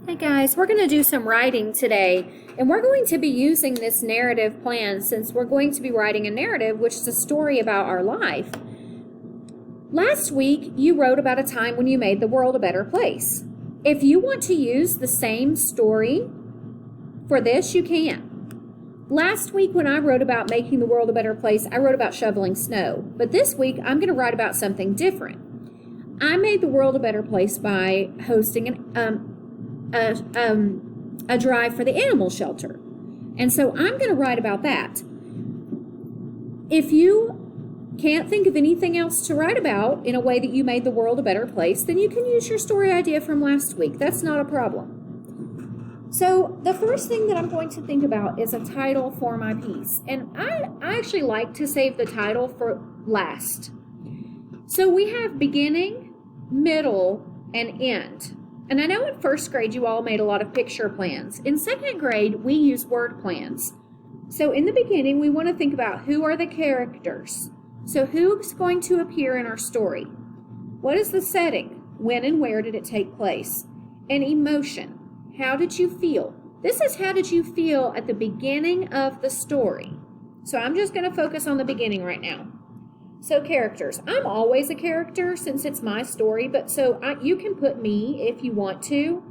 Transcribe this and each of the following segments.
Hey guys, we're going to do some writing today, and we're going to be using this narrative plan since we're going to be writing a narrative, which is a story about our life. Last week, you wrote about a time when you made the world a better place. If you want to use the same story for this, you can. Last week, when I wrote about making the world a better place, I wrote about shoveling snow. But this week, I'm going to write about something different. I made the world a better place by hosting a drive for the animal shelter. And so I'm going to write about that. If you can't think of anything else to write about in a way that you made the world a better place, then you can use your story idea from last week. That's not a problem. So the first thing that I'm going to think about is a title for my piece. And I actually like to save the title for last. So we have beginning, middle, and end. And I know in first grade you all made a lot of picture plans. In second grade, we use word plans. So in the beginning, we want to think about who are the characters. So who's going to appear in our story? What is the setting? When and where did it take place? And emotion. How did you feel? This is how did you feel at the beginning of the story. So I'm just going to focus on the beginning right now. So characters. I'm always a character since it's my story, but so you can put me if you want to.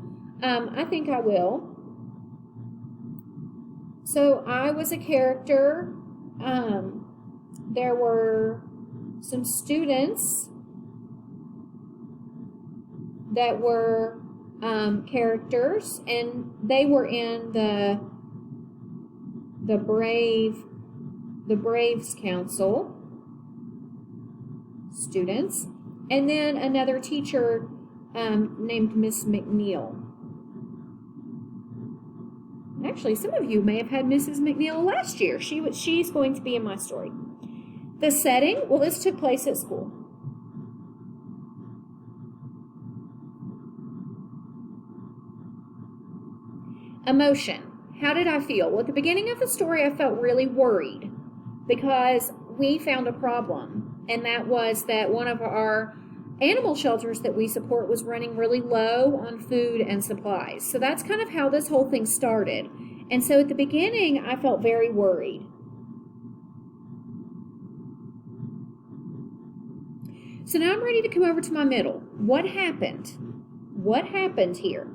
I think I will. So I was a character. There were some students that were characters, and they were in the Braves Council. Students, and then another teacher named Miss McNeil. Actually, some of you may have had Mrs. McNeil last year. She's going to be in my story. The setting, well, this took place at school. Emotion. How did I feel? Well, at the beginning of the story, I felt really worried because we found a problem. And that was that one of our animal shelters that we support was running really low on food and supplies. So that's kind of how this whole thing started. And so at the beginning, I felt very worried. So now I'm ready to come over to my middle. What happened? What happened here?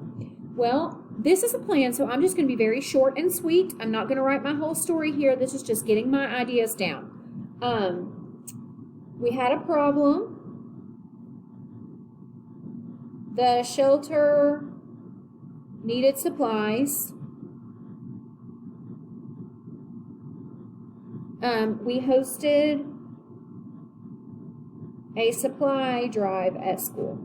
Well, this is a plan, so I'm just going to be very short and sweet. I'm not going to write my whole story here. This is just getting my ideas down. We had a problem. The shelter needed supplies. We hosted a supply drive at school.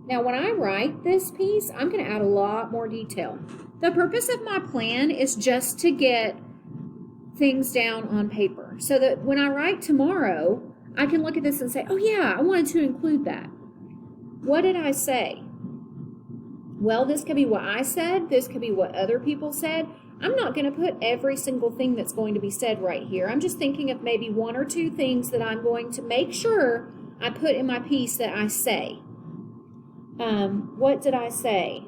Now, when I write this piece, I'm going to add a lot more detail. The purpose of my plan is just to get things down on paper so that when I write tomorrow, I can look at this and say, oh yeah, I wanted to include that. What did I say? Well, this could be what I said. This could be what other people said. I'm not going to put every single thing that's going to be said right here. I'm just thinking of maybe one or two things that I'm going to make sure I put in my piece that I say. What did I say?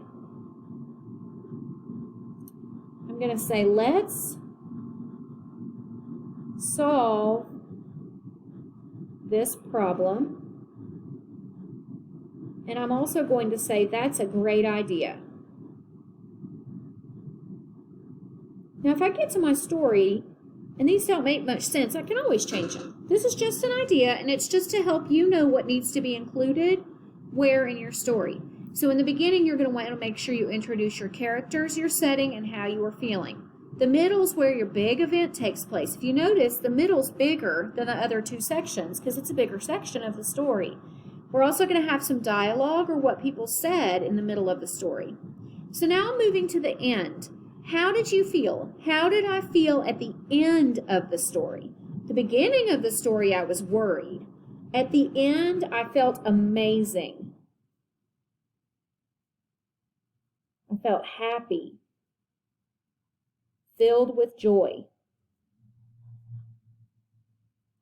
I'm going to say, let's solve this problem. And I'm also going to say that's a great idea. Now, if I get to my story and these don't make much sense, I can always change them. This is just an idea, and it's just to help you know what needs to be included where in your story. So in the beginning, you're going to want to make sure you introduce your characters, your setting, and how you are feeling. The middle is where your big event takes place. If you notice, the middle's bigger than the other two sections because it's a bigger section of the story. We're also going to have some dialogue or what people said in the middle of the story. So now I'm moving to the end. How did you feel? How did I feel at the end of the story? The beginning of the story, I was worried. At the end, I felt amazing. I felt happy. Filled with joy.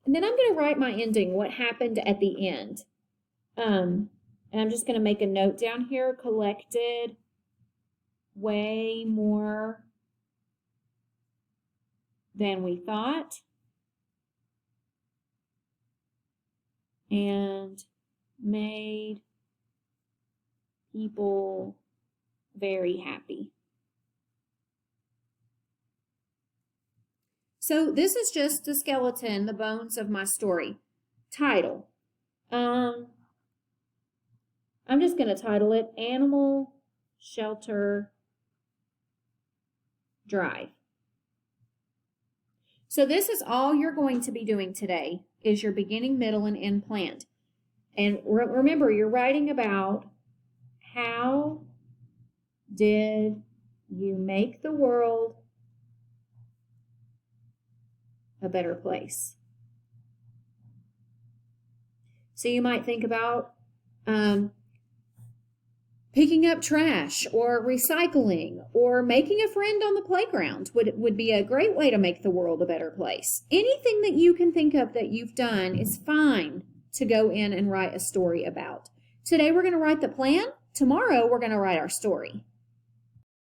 And then I'm going to write my ending, what happened at the end. And I'm just going to make a note down here, collected way more than we thought, and made people very happy. So this is just the skeleton, the bones of my story. Title. I'm just going to title it Animal Shelter Drive. So this is all you're going to be doing today, is your beginning, middle, and end planned. And remember, you're writing about how did you make the world a better place. So you might think about picking up trash or recycling or making a friend on the playground would be a great way to make the world a better place. Anything that you can think of that you've done is fine to go in and write a story about. Today we're going to write the plan. Tomorrow we're going to write our story.